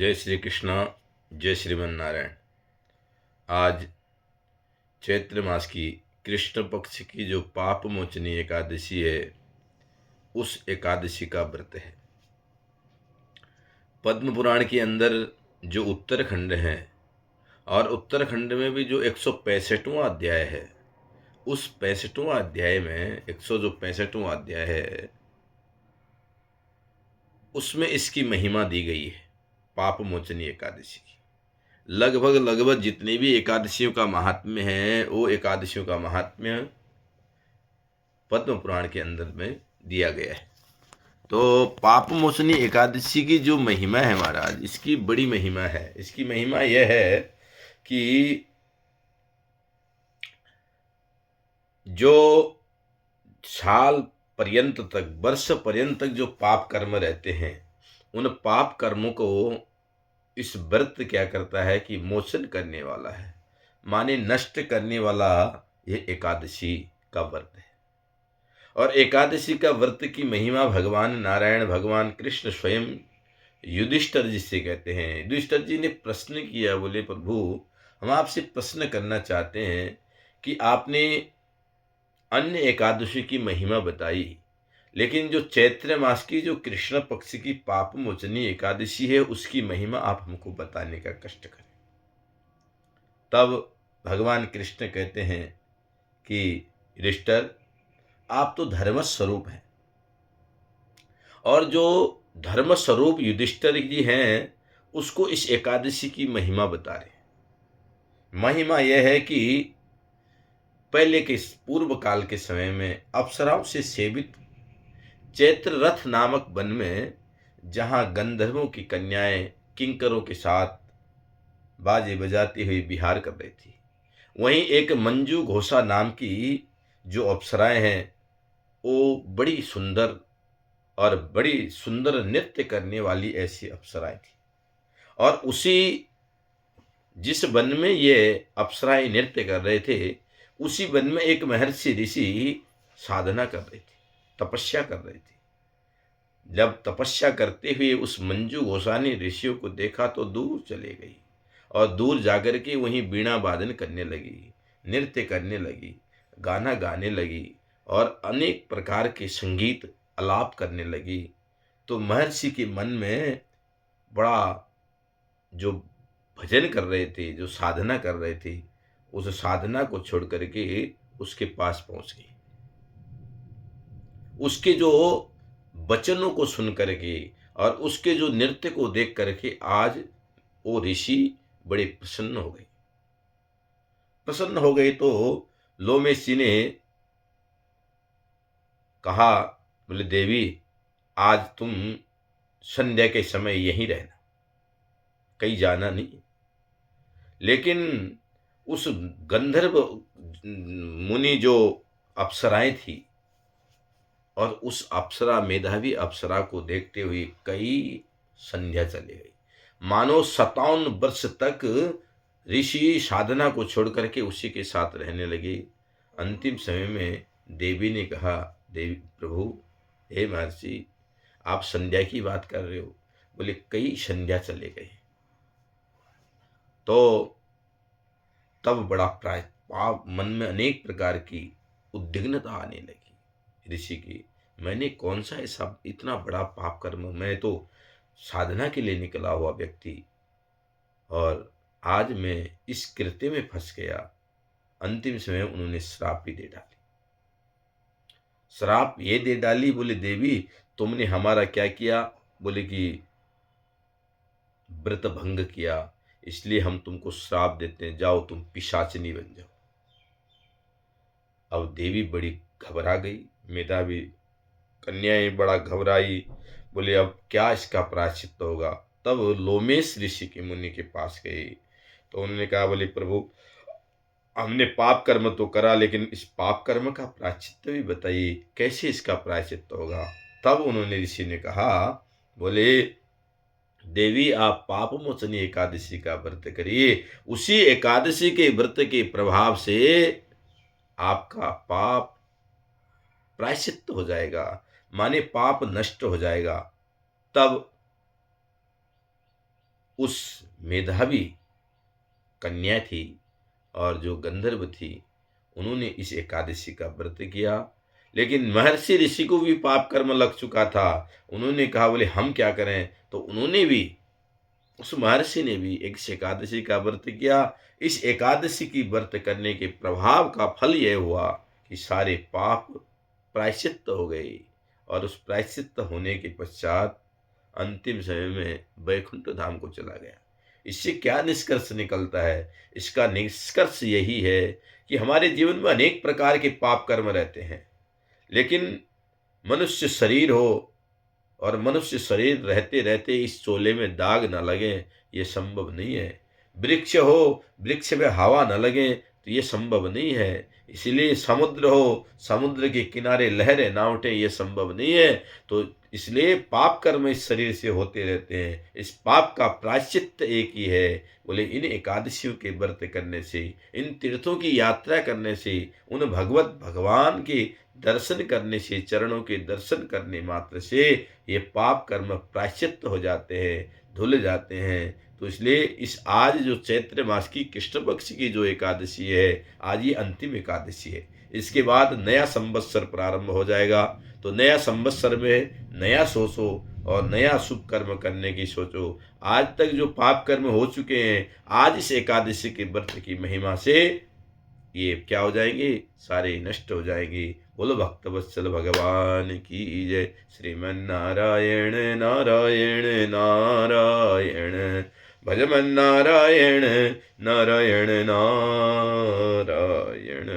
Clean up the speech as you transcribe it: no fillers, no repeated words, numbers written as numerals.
जय श्री कृष्णा। जय श्रीमन नारायण। आज चैत्र मास की कृष्ण पक्ष की जो पाप मोचनी एकादशी है, उस एकादशी का व्रत है। पद्म पुराण के अंदर जो उत्तरखंड है, और उत्तरखंड में भी जो 165वां अध्याय है, उस 65वां अध्याय में 165वां अध्याय है, उसमें इसकी महिमा दी गई है पाप मोचनी एकादशी की। लगभग जितनी भी एकादशियों का महात्म्य है, वो एकादशियों का महात्म्य पद्म पुराण के अंदर में दिया गया है। तो पाप मोचनी एकादशी की जो महिमा है महाराज, इसकी बड़ी महिमा है। इसकी महिमा यह है कि जो साल पर्यंत तक, वर्ष पर्यंत तक जो पाप कर्म रहते हैं, उन पाप कर्मों को इस व्रत क्या करता है कि मोचन करने वाला है, माने नष्ट करने वाला ये एकादशी का व्रत है। और एकादशी का व्रत की महिमा भगवान नारायण, भगवान कृष्ण स्वयं युधिष्ठिर जी से कहते हैं। युधिष्ठिर जी ने प्रश्न किया, बोले प्रभु, हम आपसे प्रश्न करना चाहते हैं कि आपने अन्य एकादशी की महिमा बताई, लेकिन जो चैत्र मास की जो कृष्ण पक्ष की पाप मोचनी एकादशी है, उसकी महिमा आप हमको बताने का कष्ट करें। तब भगवान कृष्ण कहते हैं कि युधिष्ठिर, आप तो धर्म स्वरूप हैं, और जो धर्म स्वरूप युधिष्ठिर जी हैं, उसको इस एकादशी की महिमा बता रहे। महिमा यह है कि पहले के पूर्व काल के समय में अप्सराओं से सेवित चैत्र रथ नामक वन में, जहां गंधर्वों की कन्याएं किंकरों के साथ बाजे बजाती हुई विहार कर रही थी, वहीं एक मंजू घोषा नाम की जो अप्सराएं हैं, वो बड़ी सुंदर नृत्य करने वाली ऐसी अप्सराएं थी। और उसी जिस वन में ये अप्सराएं नृत्य कर रहे थे, उसी वन में एक महर्षि ऋषि साधना कर रहे थे, तपस्या कर रहे थे। जब तपस्या करते हुए उस मंजू घोषा ने ऋषियों को देखा तो दूर चले गई, और दूर जाकर के वहीं बीणा वादन करने लगी, नृत्य करने लगी, गाना गाने लगी, और अनेक प्रकार के संगीत आलाप करने लगी। तो महर्षि के मन में बड़ा, जो भजन कर रहे थे, जो साधना कर रहे थे, उस साधना को छोड़ करके उसके पास पहुंच गई। उसके जो वचनों को सुन करके और उसके जो नृत्य को देख करके आज वो ऋषि बड़े प्रसन्न हो गए। तो लोमेश जी ने कहा, बोले देवी, आज तुम संध्या के समय यहीं रहना, कहीं जाना नहीं। लेकिन उस गंधर्व मुनि जो अप्सराएं थी, और उस अप्सरा, मेधावी अप्सरा को देखते हुए कई संध्या चले गई। मानो 57 वर्ष तक ऋषि साधना को छोड़ करके उसी के साथ रहने लगे। अंतिम समय में देवी ने कहा, देवी प्रभु, हे महर्षि, आप संध्या की बात कर रहे हो? बोले कई संध्या चले गए। तो तब बड़ा पाप मन में अनेक प्रकार की उद्विग्नता आने लगी ऋषि की। मैंने कौन सा ऐसा इतना बड़ा पाप कर्म, मैं तो साधना के लिए निकला हुआ व्यक्ति, और आज मैं इस कृत्य में फंस गया। अंतिम समय उन्होंने श्राप भी दे डाली। श्राप ये दे डाली, बोले देवी, तुमने हमारा क्या किया? बोले कि व्रत भंग किया, इसलिए हम तुमको श्राप देते हैं, जाओ तुम पिशाचिनी बन जाओ। अब देवी बड़ी घबरा गई, मेधावी कन्याएं बड़ा घबराई, बोले अब क्या इसका प्रायश्चित होगा। तब लोमेश ऋषि के मुनि के पास गई, तो उन्होंने कहा, बोले प्रभु, हमने पाप कर्म तो करा, लेकिन इस पाप कर्म का प्रायश्चित भी बताइए, कैसे इसका प्रायश्चित होगा। तब उन्होंने ऋषि ने कहा, बोले देवी, आप पाप मोचनी एकादशी का व्रत करिए, उसी एकादशी के व्रत के प्रभाव से आपका पाप प्रायश्चित हो जाएगा, माने पाप नष्ट हो जाएगा। तब उस मेधावी कन्या थी और जो गंधर्व थी, उन्होंने इस एकादशी का व्रत किया। लेकिन महर्षि ऋषि को भी पाप कर्म लग चुका था। उन्होंने कहा बोले हम क्या करें, तो उन्होंने भी, उस महर्षि ने भी एक एकादशी का व्रत किया। इस एकादशी की व्रत करने के प्रभाव का फल यह हुआ कि सारे पाप प्रायश्चित्त हो गए, और उस प्रायश्चित्त होने के पश्चात अंतिम समय में वैकुंठ धाम को चला गया। इससे क्या निष्कर्ष निकलता है? इसका निष्कर्ष यही है कि हमारे जीवन में अनेक प्रकार के पाप कर्म रहते हैं, लेकिन मनुष्य शरीर हो और मनुष्य शरीर रहते रहते इस चोले में दाग न लगे, ये संभव नहीं है। वृक्ष हो, वृक्ष में हवा न लगे, तो ये संभव नहीं है। इसलिए समुद्र हो, समुद्र के किनारे लहरें ना उठे, ये संभव नहीं है। तो इसलिए पाप कर्म इस शरीर से होते रहते हैं। इस पाप का प्रायश्चित्त एक ही है, बोले इन एकादशियों के व्रत करने से, इन तीर्थों की यात्रा करने से, उन भगवत भगवान के दर्शन करने से, चरणों के दर्शन करने मात्र से ये पाप कर्म प्रायश्चित्त हो जाते हैं, धुल जाते हैं। तो इसलिए इस आज जो चैत्र मास की कृष्ण पक्ष की जो एकादशी है, आज ये अंतिम एकादशी है। इसके बाद नया संवत्सर प्रारंभ हो जाएगा। तो नया संवत्सर में नया सोचो और नया शुभ कर्म करने की सोचो। आज तक जो पाप कर्म हो चुके हैं, आज इस एकादशी के व्रत की महिमा से ये क्या हो जाएंगे, सारे नष्ट हो जाएंगे। बोलो भक्तवत्सल भगवान की जय। श्रीमन नारायण नारायण नारायण, भजमन नारायण नारायण नारायण।